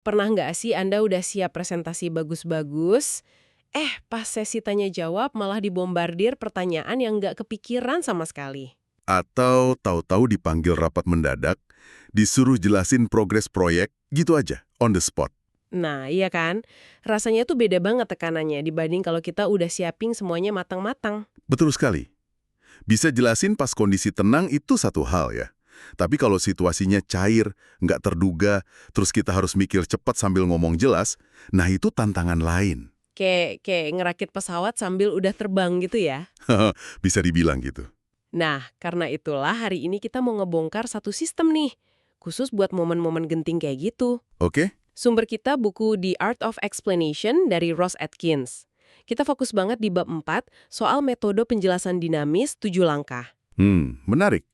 Pernah nggak sih Anda udah siap presentasi bagus-bagus, pas sesi tanya jawab malah dibombardir pertanyaan yang nggak kepikiran sama sekali? Atau tahu-tahu dipanggil rapat mendadak, disuruh jelasin progres proyek, gitu aja, on the spot. Nah, iya kan? Rasanya tuh beda banget tekanannya dibanding kalau kita udah siapin semuanya matang-matang. Betul sekali. Bisa jelasin pas kondisi tenang itu satu hal ya. Tapi kalau situasinya cair, nggak terduga, terus kita harus mikir cepat sambil ngomong jelas, nah itu tantangan lain. Kayak ngerakit pesawat sambil udah terbang gitu ya. Bisa dibilang gitu. Nah, karena itulah hari ini kita mau ngebongkar satu sistem nih, khusus buat momen-momen genting kayak gitu. Oke? Sumber kita buku The Art of Explanation dari Ross Atkins. Kita fokus banget di bab 4 soal metode penjelasan dinamis 7 langkah. Menarik.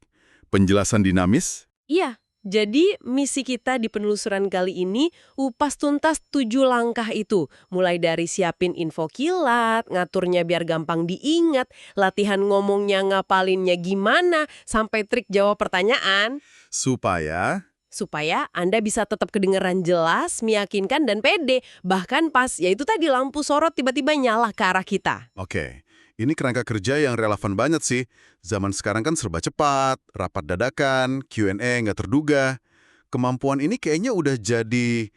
Penjelasan dinamis? Iya, jadi misi kita di penelusuran kali ini upas tuntas 7 langkah itu. Mulai dari siapin info kilat, ngaturnya biar gampang diingat, latihan ngomongnya ngapalinnya gimana, sampai trik jawab pertanyaan. Supaya... Supaya Anda bisa tetap kedengeran jelas, meyakinkan, dan pede. Bahkan pas, yaitu tadi lampu sorot tiba-tiba nyala ke arah kita. Oke, ini kerangka kerja yang relevan banget sih. Zaman sekarang kan serba cepat, rapat dadakan, Q&A nggak terduga. Kemampuan ini kayaknya udah jadi,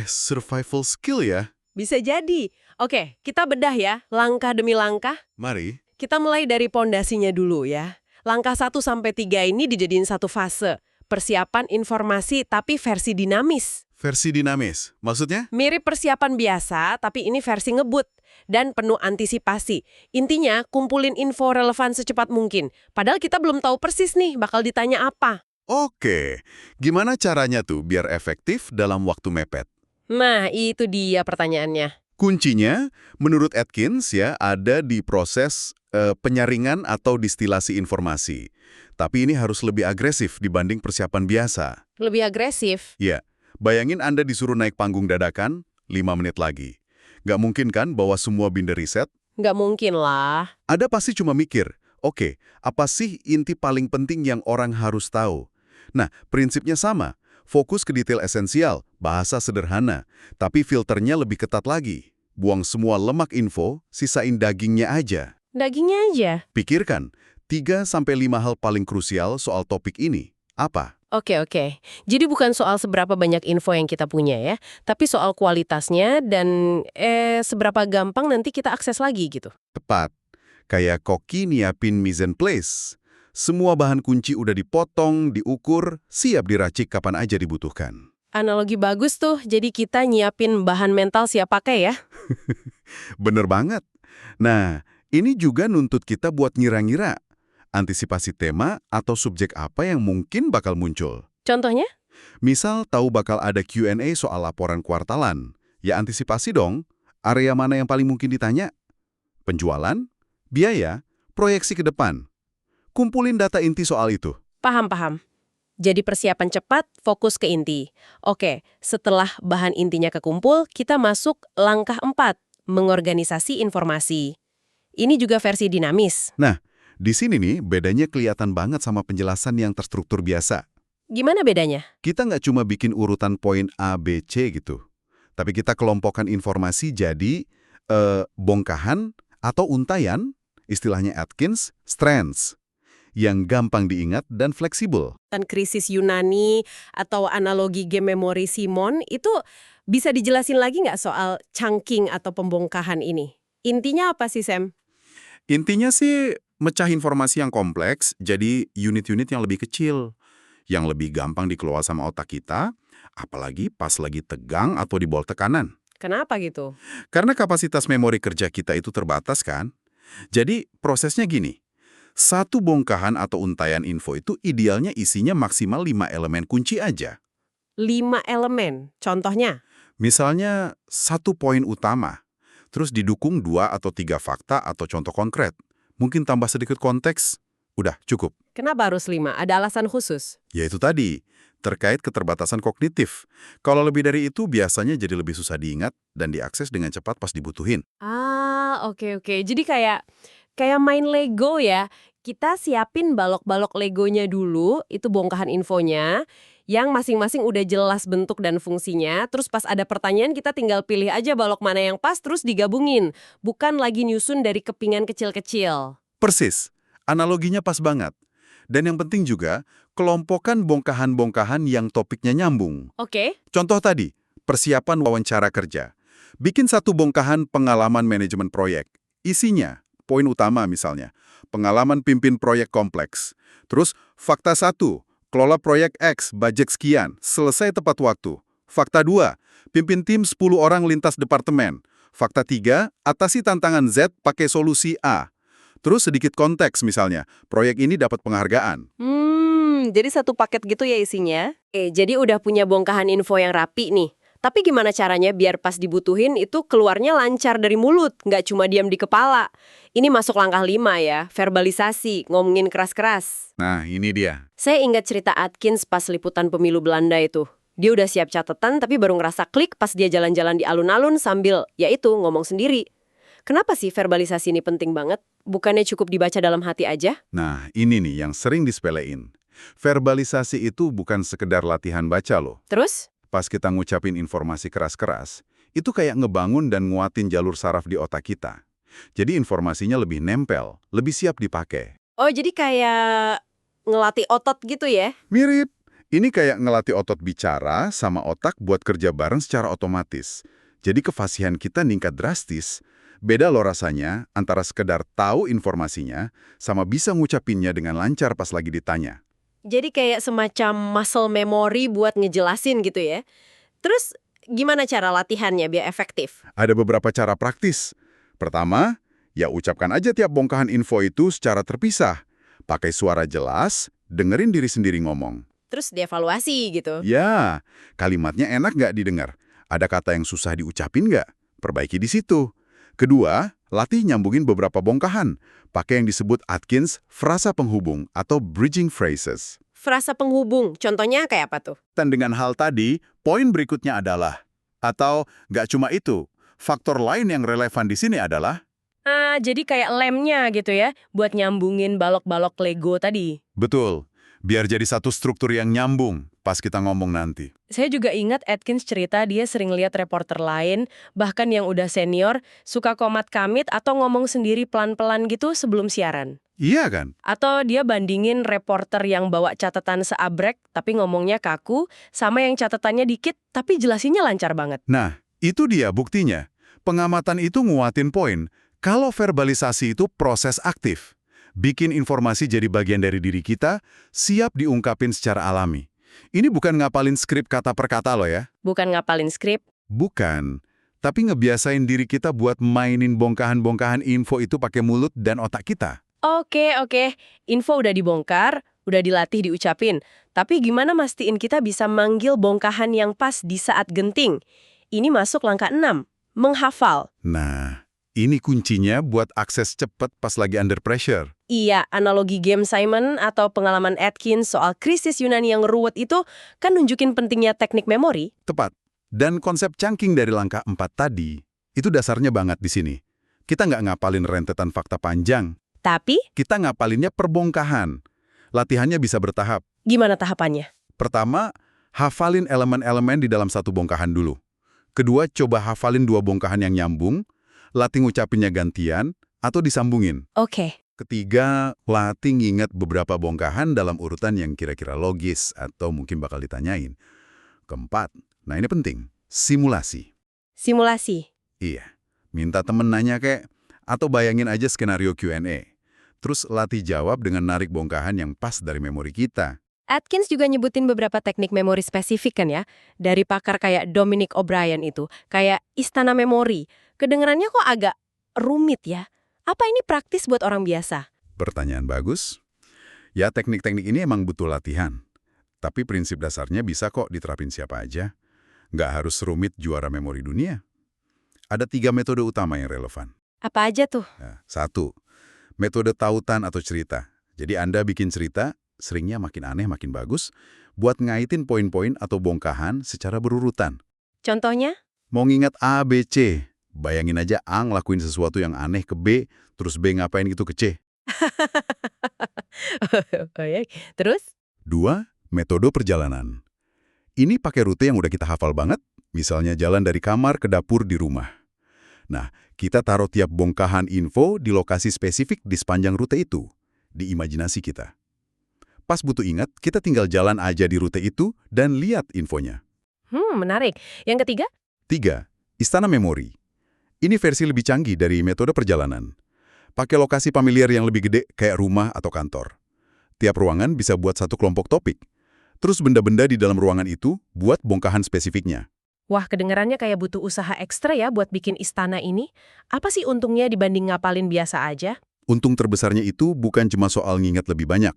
survival skill ya. Bisa jadi. Oke, kita bedah ya, langkah demi langkah. Mari. Kita mulai dari pondasinya dulu ya. Langkah 1 sampai 3 ini dijadiin satu fase. Persiapan informasi tapi versi dinamis. Versi dinamis, maksudnya? Mirip persiapan biasa, tapi ini versi ngebut. Dan penuh antisipasi. Intinya, kumpulin info relevan secepat mungkin. Padahal kita belum tahu persis nih bakal ditanya apa. Oke, gimana caranya tuh biar efektif dalam waktu mepet? Nah, itu dia pertanyaannya. Kuncinya, menurut Atkins ya, ada di proses penyaringan atau distilasi informasi. Tapi ini harus lebih agresif dibanding persiapan biasa. Lebih agresif. Ya, bayangin Anda disuruh naik panggung dadakan, 5 menit lagi. Nggak mungkin kan bawa semua binder riset? Nggak mungkin lah. Ada pasti cuma mikir, oke, apa sih inti paling penting yang orang harus tahu? Nah, prinsipnya sama. Fokus ke detail esensial, bahasa sederhana, tapi filternya lebih ketat lagi. Buang semua lemak info, sisain dagingnya aja. Dagingnya aja. Pikirkan, 3-5 hal paling krusial soal topik ini. Apa? Oke. Jadi bukan soal seberapa banyak info yang kita punya ya, tapi soal kualitasnya dan seberapa gampang nanti kita akses lagi gitu. Tepat. Kayak koki nyiapin mise en place. Semua bahan kunci udah dipotong, diukur, siap diracik kapan aja dibutuhkan. Analogi bagus tuh, jadi kita nyiapin bahan mental siap pakai ya. Bener banget. Nah, ini juga nuntut kita buat ngira-ngira. Antisipasi tema atau subjek apa yang mungkin bakal muncul. Contohnya? Misal tahu bakal ada Q&A soal laporan kuartalan. Ya antisipasi dong, area mana yang paling mungkin ditanya? Penjualan? Biaya? Proyeksi ke depan? Kumpulin data inti soal itu. Paham. Jadi persiapan cepat, fokus ke inti. Oke, setelah bahan intinya kekumpul, kita masuk langkah 4, mengorganisasi informasi. Ini juga versi dinamis. Nah, di sini nih bedanya kelihatan banget sama penjelasan yang terstruktur biasa. Gimana bedanya? Kita nggak cuma bikin urutan poin A, B, C gitu. Tapi kita kelompokkan informasi jadi bongkahan atau untayan, istilahnya Atkins, strands, yang gampang diingat dan fleksibel. Dan krisis Yunani atau analogi game memori Simon, itu bisa dijelasin lagi nggak soal chunking atau pembongkahan ini? Intinya apa sih, Sam? Intinya sih mecah informasi yang kompleks jadi unit-unit yang lebih kecil, yang lebih gampang dikelola sama otak kita, apalagi pas lagi tegang atau di bawah tekanan. Kenapa gitu? Karena kapasitas memori kerja kita itu terbatas kan? Jadi prosesnya gini, satu bongkahan atau untayan info itu idealnya isinya maksimal 5 elemen kunci aja. 5 elemen, contohnya? Misalnya satu poin utama, terus didukung 2 atau 3 fakta atau contoh konkret. Mungkin tambah sedikit konteks, udah cukup. Kenapa harus 5? Ada alasan khusus? Ya itu tadi, terkait keterbatasan kognitif. Kalau lebih dari itu biasanya jadi lebih susah diingat dan diakses dengan cepat pas dibutuhin. Oke. Jadi kayak main Lego ya. Kita siapin balok-balok Legonya dulu, itu bongkahan infonya. Yang masing-masing udah jelas bentuk dan fungsinya, terus pas ada pertanyaan kita tinggal pilih aja balok mana yang pas terus digabungin. Bukan lagi nyusun dari kepingan kecil-kecil. Persis. Analoginya pas banget. Dan yang penting juga, kelompokkan bongkahan-bongkahan yang topiknya nyambung. Oke. Contoh tadi, persiapan wawancara kerja. Bikin satu bongkahan pengalaman manajemen proyek. Isinya, poin utama misalnya, pengalaman pimpin proyek kompleks. Terus, fakta 1, kelola proyek X, budget sekian, selesai tepat waktu. Fakta 2, pimpin tim 10 orang lintas departemen. Fakta 3, atasi tantangan Z pakai solusi A. Terus sedikit konteks misalnya, proyek ini dapat penghargaan. Jadi satu paket gitu ya isinya? Jadi udah punya bongkahan info yang rapi nih. Tapi gimana caranya biar pas dibutuhin itu keluarnya lancar dari mulut, nggak cuma diam di kepala. Ini masuk langkah 5 ya, verbalisasi, ngomongin keras-keras. Nah, ini dia. Saya ingat cerita Atkins pas liputan pemilu Belanda itu. Dia udah siap catatan tapi baru ngerasa klik pas dia jalan-jalan di alun-alun sambil, yaitu ngomong sendiri. Kenapa sih verbalisasi ini penting banget? Bukannya cukup dibaca dalam hati aja? Nah, ini nih yang sering disepelein. Verbalisasi itu bukan sekedar latihan baca loh. Terus? Pas kita ngucapin informasi keras-keras, itu kayak ngebangun dan nguatin jalur saraf di otak kita. Jadi informasinya lebih nempel, lebih siap dipakai. Oh, jadi kayak ngelatih otot gitu ya? Mirip. Ini kayak ngelatih otot bicara sama otak buat kerja bareng secara otomatis. Jadi kefasihan kita ningkat drastis. Beda loh rasanya antara sekedar tahu informasinya sama bisa ngucapinnya dengan lancar pas lagi ditanya. Jadi kayak semacam muscle memory buat ngejelasin gitu ya. Terus gimana cara latihannya biar efektif? Ada beberapa cara praktis. Pertama, ya ucapkan aja tiap bongkahan info itu secara terpisah. Pakai suara jelas, dengerin diri sendiri ngomong. Terus dievaluasi gitu. Ya, kalimatnya enak nggak didengar? Ada kata yang susah diucapin nggak? Perbaiki di situ. Kedua, latih nyambungin beberapa bongkahan. Pakai yang disebut Atkins frasa penghubung atau bridging phrases. Frasa penghubung, contohnya kayak apa tuh? Dan dengan hal tadi, poin berikutnya adalah, atau nggak cuma itu, faktor lain yang relevan di sini adalah, Jadi kayak lemnya gitu ya, buat nyambungin balok-balok Lego tadi. betul, biar jadi satu struktur yang nyambung pas kita ngomong nanti. Saya juga ingat Atkins cerita dia sering lihat reporter lain, bahkan yang udah senior, suka komat kamit atau ngomong sendiri pelan-pelan gitu sebelum siaran. Iya kan? Atau dia bandingin reporter yang bawa catatan seabrek tapi ngomongnya kaku, sama yang catatannya dikit tapi jelasinnya lancar banget. Nah, itu dia buktinya. Pengamatan itu nguatin poin. Kalau verbalisasi itu proses aktif. Bikin informasi jadi bagian dari diri kita, siap diungkapin secara alami. Ini bukan ngapalin skrip kata per kata loh ya. Bukan ngapalin skrip. Bukan. Tapi ngebiasain diri kita buat mainin bongkahan-bongkahan info itu pakai mulut dan otak kita. Oke. Info udah dibongkar, udah dilatih diucapin. Tapi gimana mastiin kita bisa manggil bongkahan yang pas di saat genting? Ini masuk langkah 6, menghafal. Nah, ini kuncinya buat akses cepat pas lagi under pressure. Iya, analogi game Simon atau pengalaman Atkins soal krisis Yunani yang ruwet itu kan nunjukin pentingnya teknik memori. Tepat. Dan konsep chunking dari langkah 4 tadi, itu dasarnya banget di sini. Kita nggak ngapalin rentetan fakta panjang, Tapi, kita ngapalinnya perbongkahan. Latihannya bisa bertahap. gimana tahapannya? Pertama, hafalin elemen-elemen di dalam satu bongkahan dulu. Kedua, coba hafalin 2 bongkahan yang nyambung, latih ngucapinnya gantian, atau disambungin. Oke. Ketiga, latih nginget beberapa bongkahan dalam urutan yang kira-kira logis atau mungkin bakal ditanyain. Keempat, nah ini penting, simulasi. Simulasi. Iya, minta temen nanya kek, atau bayangin aja skenario Q&A. Terus latih jawab dengan narik bongkahan yang pas dari memori kita. Atkins juga nyebutin beberapa teknik memori spesifik kan ya, dari pakar kayak Dominic O'Brien itu, kayak istana memori. Kedengerannya kok agak rumit ya. Apa ini praktis buat orang biasa? Pertanyaan bagus. Ya, teknik-teknik ini emang butuh latihan. Tapi prinsip dasarnya bisa kok diterapin siapa aja. Nggak harus rumit juara memori dunia. Ada 3 metode utama yang relevan. Apa aja tuh? Nah, 1. Metode tautan atau cerita. Jadi Anda bikin cerita, seringnya makin aneh makin bagus, buat ngaitin poin-poin atau bongkahan secara berurutan. Contohnya? Mau ngingat A, B, C. Bayangin aja A ngelakuin sesuatu yang aneh ke B, terus B ngapain gitu ke C. Oh ya. Terus? 2. Metode perjalanan. Ini pakai rute yang udah kita hafal banget, misalnya jalan dari kamar ke dapur di rumah. Nah, kita taruh tiap bongkahan info di lokasi spesifik di sepanjang rute itu, di imajinasi kita. Pas butuh ingat, kita tinggal jalan aja di rute itu dan lihat infonya. Menarik. Yang ketiga? 3. Istana Memori. Ini versi lebih canggih dari metode perjalanan. Pakai lokasi familiar yang lebih gede kayak rumah atau kantor. Tiap ruangan bisa buat satu kelompok topik. Terus benda-benda di dalam ruangan itu buat bongkahan spesifiknya. Wah, kedengarannya kayak butuh usaha ekstra ya buat bikin istana ini. Apa sih untungnya dibanding ngapalin biasa aja? Untung terbesarnya itu bukan cuma soal nginget lebih banyak,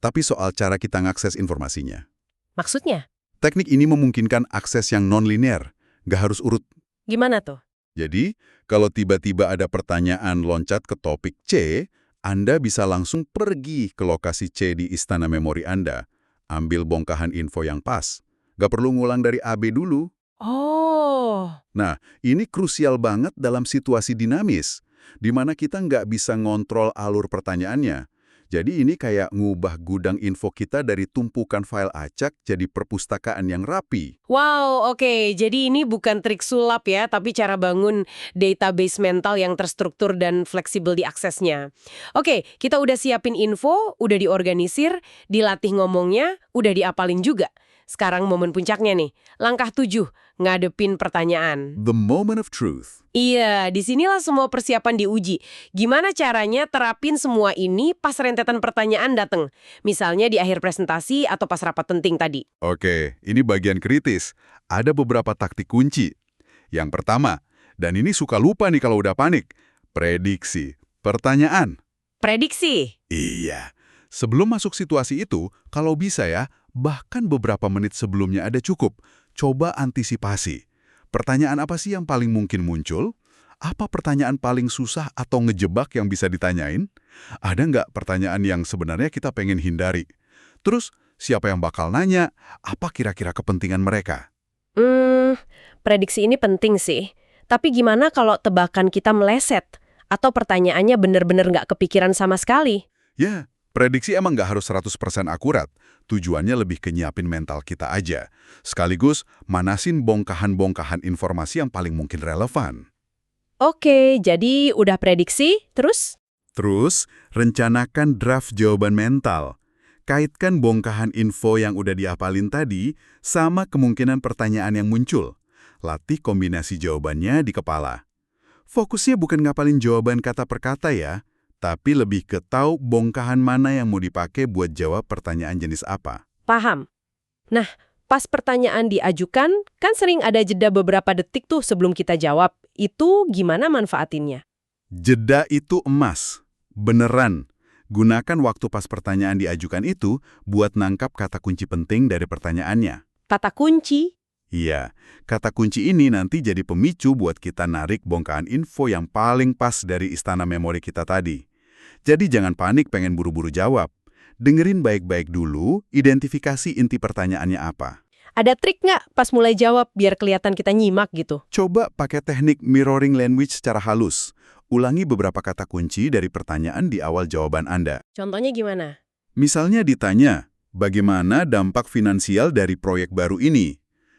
tapi soal cara kita ngakses informasinya. Maksudnya? Teknik ini memungkinkan akses yang non-linear, nggak harus urut. Gimana tuh? Jadi, kalau tiba-tiba ada pertanyaan loncat ke topik C, Anda bisa langsung pergi ke lokasi C di istana memori Anda. Ambil bongkahan info yang pas. Nggak perlu ngulang dari AB dulu. Oh, Nah, ini krusial banget dalam situasi dinamis, di mana kita nggak bisa ngontrol alur pertanyaannya. Jadi ini kayak ngubah gudang info kita dari tumpukan file acak jadi perpustakaan yang rapi. wow, oke. Jadi ini bukan trik sulap ya, tapi cara bangun database mental yang terstruktur dan fleksibel diaksesnya. Oke, kita udah siapin info, udah diorganisir, dilatih ngomongnya, udah diapalin juga. Sekarang momen puncaknya nih, langkah 7, ngadepin pertanyaan. The moment of truth. Iya, disinilah semua persiapan diuji. Gimana caranya terapin semua ini pas rentetan pertanyaan datang? Misalnya di akhir presentasi atau pas rapat penting tadi. Oke, ini bagian kritis. Ada beberapa taktik kunci. Yang pertama, dan ini suka lupa nih kalau udah panik, prediksi pertanyaan. Prediksi. Iya. Sebelum masuk situasi itu, kalau bisa ya, bahkan beberapa menit sebelumnya ada cukup. Coba antisipasi. Pertanyaan apa sih yang paling mungkin muncul? Apa pertanyaan paling susah atau ngejebak yang bisa ditanyain? Ada nggak pertanyaan yang sebenarnya kita pengen hindari? Terus, siapa yang bakal nanya? Apa kira-kira kepentingan mereka? Prediksi ini penting sih. Tapi gimana kalau tebakan kita meleset? Atau pertanyaannya bener-bener nggak kepikiran sama sekali? Ya, prediksi emang nggak harus 100% akurat. Tujuannya lebih ke nyiapin mental kita aja. Sekaligus manasin bongkahan-bongkahan informasi yang paling mungkin relevan. Oke, jadi udah prediksi, terus? Terus, rencanakan draft jawaban mental. Kaitkan bongkahan info yang udah dihafalin tadi sama kemungkinan pertanyaan yang muncul. Latih kombinasi jawabannya di kepala. Fokusnya bukan ngapalin jawaban kata per kata ya, tapi lebih ke tahu bongkahan mana yang mau dipakai buat jawab pertanyaan jenis apa. Paham. Nah, pas pertanyaan diajukan, kan sering ada jeda beberapa detik tuh sebelum kita jawab. Itu gimana manfaatinnya? Jeda itu emas. Beneran. Gunakan waktu pas pertanyaan diajukan itu buat nangkap kata kunci penting dari pertanyaannya. Kata kunci. Iya, kata kunci ini nanti jadi pemicu buat kita narik bongkahan info yang paling pas dari istana memori kita tadi. Jadi jangan panik pengen buru-buru jawab. Dengerin baik-baik dulu, identifikasi inti pertanyaannya apa. Ada trik nggak pas mulai jawab biar kelihatan kita nyimak gitu? Coba pakai teknik mirroring language secara halus. Ulangi beberapa kata kunci dari pertanyaan di awal jawaban Anda. Contohnya gimana? Misalnya ditanya, bagaimana dampak finansial dari proyek baru ini?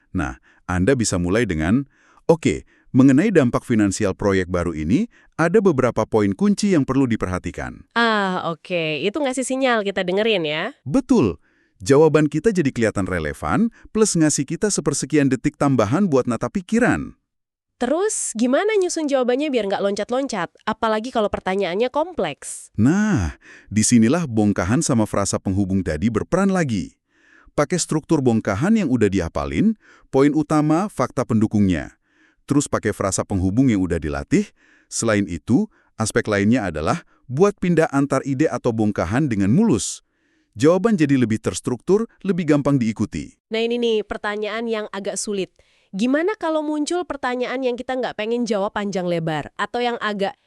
Nah, Anda bisa mulai dengan, oke, mengenai dampak finansial proyek baru ini, ada beberapa poin kunci yang perlu diperhatikan. Oke. Itu ngasih sinyal kita dengerin ya. Betul. Jawaban kita jadi kelihatan relevan, plus ngasih kita sepersekian detik tambahan buat nata pikiran. Terus gimana nyusun jawabannya biar nggak loncat-loncat? Apalagi kalau pertanyaannya kompleks. Nah, disinilah bongkahan sama frasa penghubung tadi berperan lagi. Pakai struktur bongkahan yang udah dihafalin, poin utama fakta pendukungnya. Terus pakai frasa penghubung yang udah dilatih. Selain itu, aspek lainnya adalah buat pindah antar ide atau bongkahan dengan mulus. Jawaban jadi lebih terstruktur, lebih gampang diikuti. Nah ini nih pertanyaan yang agak sulit. Gimana kalau muncul pertanyaan yang kita nggak pengen jawab panjang lebar atau yang agak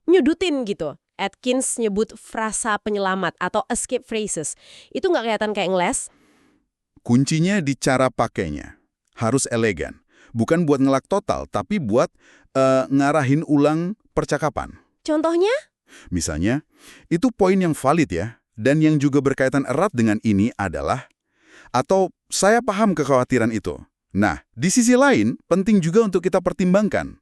nyudutin gitu? Atkins nyebut frasa penyelamat atau escape phrases. Itu nggak kelihatan kayak ngeles? Kuncinya di cara pakainya. Harus elegan. Bukan buat ngelak total, tapi buat ngarahin ulang percakapan. Contohnya? Misalnya, itu poin yang valid ya, dan yang juga berkaitan erat dengan ini adalah, atau Saya paham kekhawatiran itu. Nah, di sisi lain, penting juga untuk kita pertimbangkan.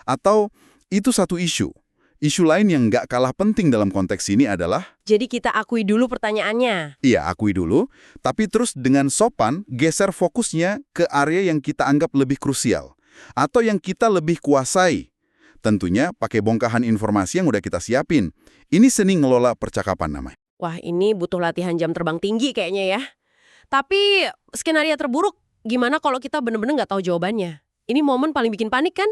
Atau, itu satu isu. Isu lain yang nggak kalah penting dalam konteks ini adalah, Jadi kita akui dulu pertanyaannya. iya akui dulu, tapi terus dengan sopan geser fokusnya ke area yang kita anggap lebih krusial. Atau yang kita lebih kuasai. Tentunya pakai bongkahan informasi yang udah kita siapin. Ini seni ngelola percakapan namanya. Wah, ini butuh latihan jam terbang tinggi kayaknya ya. Tapi skenario terburuk, gimana kalau kita bener-bener nggak tahu jawabannya? Ini momen paling bikin panik kan?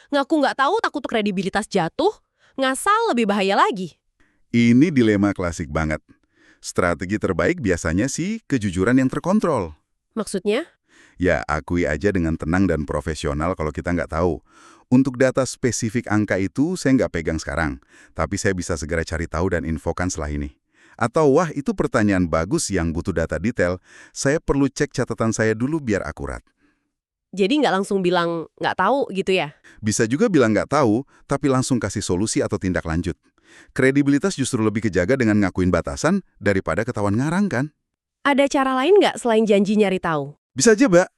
Ngaku nggak tahu, takut kredibilitas jatuh, ngasal lebih bahaya lagi. Ini dilema klasik banget. Strategi terbaik biasanya sih kejujuran yang terkontrol. Maksudnya? Ya, akui aja dengan tenang dan profesional kalau kita nggak tahu. Untuk data spesifik angka itu saya nggak pegang sekarang, tapi saya bisa segera cari tahu dan infokan setelah ini. Atau wah itu pertanyaan bagus yang butuh data detail, saya perlu cek catatan saya dulu biar akurat. Jadi nggak langsung bilang nggak tahu gitu ya? Bisa juga bilang nggak tahu, tapi langsung kasih solusi atau tindak lanjut. Kredibilitas justru lebih kejaga dengan ngakuin batasan daripada ketahuan ngarang kan? Ada cara lain nggak selain janji nyari tahu? Bisa aja, Mbak.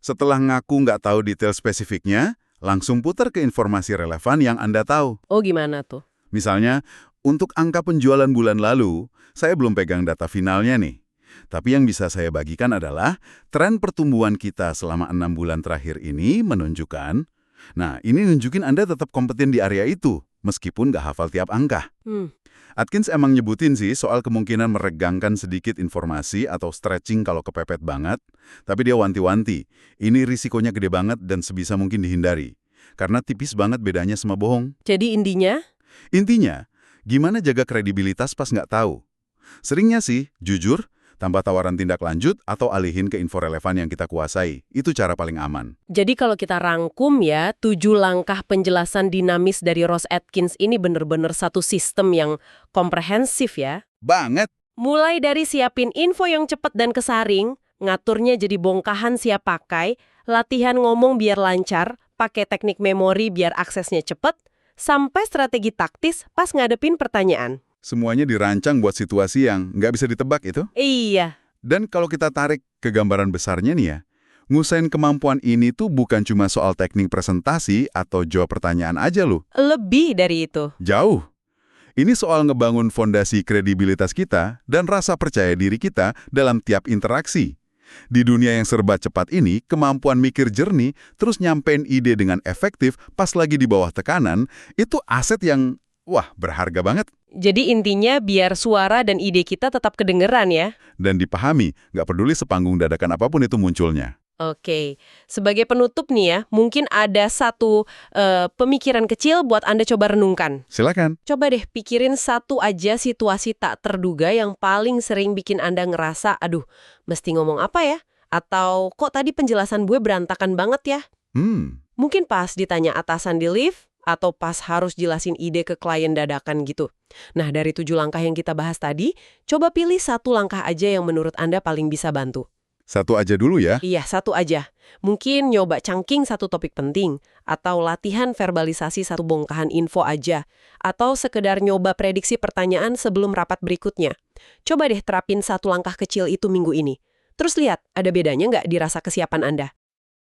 Setelah ngaku nggak tahu detail spesifiknya, langsung putar ke informasi relevan yang Anda tahu. Oh gimana tuh? Misalnya, untuk angka penjualan bulan lalu, saya belum pegang data finalnya nih. Tapi yang bisa saya bagikan adalah tren pertumbuhan kita selama 6 bulan terakhir ini menunjukkan, nah ini nunjukin Anda tetap kompeten di area itu, meskipun nggak hafal tiap angka. Atkins emang nyebutin sih soal kemungkinan meregangkan sedikit informasi atau stretching kalau kepepet banget, tapi dia wanti-wanti, ini risikonya gede banget dan sebisa mungkin dihindari. Karena tipis banget bedanya sama bohong. Jadi intinya? Intinya, gimana jaga kredibilitas pas nggak tahu? Seringnya sih, jujur, tambah tawaran tindak lanjut, atau alihin ke info relevan yang kita kuasai. Itu cara paling aman. Jadi kalau kita rangkum ya, 7 langkah penjelasan dinamis dari Ross Atkins ini bener-bener satu sistem yang komprehensif ya. Banget! Mulai dari siapin info yang cepat dan kesaring, ngaturnya jadi bongkahan siap pakai, latihan ngomong biar lancar, pakai teknik memori biar aksesnya cepat, sampai strategi taktis pas ngadepin pertanyaan. Semuanya dirancang buat situasi yang nggak bisa ditebak itu. Iya. Dan kalau kita tarik ke gambaran besarnya nih ya, ngusain kemampuan ini tuh bukan cuma soal teknik presentasi atau jawab pertanyaan aja loh. Lebih dari itu. Jauh. Ini soal ngebangun fondasi kredibilitas kita dan rasa percaya diri kita dalam tiap interaksi. Di dunia yang serba cepat ini, kemampuan mikir jernih, terus nyampein ide dengan efektif pas lagi di bawah tekanan, itu aset yang, wah, berharga banget. Jadi intinya biar suara dan ide kita tetap kedengeran ya. Dan dipahami, nggak peduli sepanggung dadakan apapun itu munculnya. Oke, sebagai penutup nih ya, mungkin ada satu pemikiran kecil buat Anda coba renungkan. Silakan. Coba deh pikirin satu aja situasi tak terduga yang paling sering bikin Anda ngerasa, aduh, mesti ngomong apa ya? Atau kok tadi penjelasan gue berantakan banget ya? Mungkin pas ditanya atasan di lift, atau pas harus jelasin ide ke klien dadakan gitu. Nah, dari 7 langkah yang kita bahas tadi, coba pilih satu langkah aja yang menurut Anda paling bisa bantu. Satu aja dulu ya. Iya, satu aja. Mungkin nyoba cangking satu topik penting, atau latihan verbalisasi satu bongkahan info aja, atau sekedar nyoba prediksi pertanyaan sebelum rapat berikutnya. Coba deh terapin satu langkah kecil itu minggu ini. Terus lihat, ada bedanya nggak dirasa kesiapan Anda?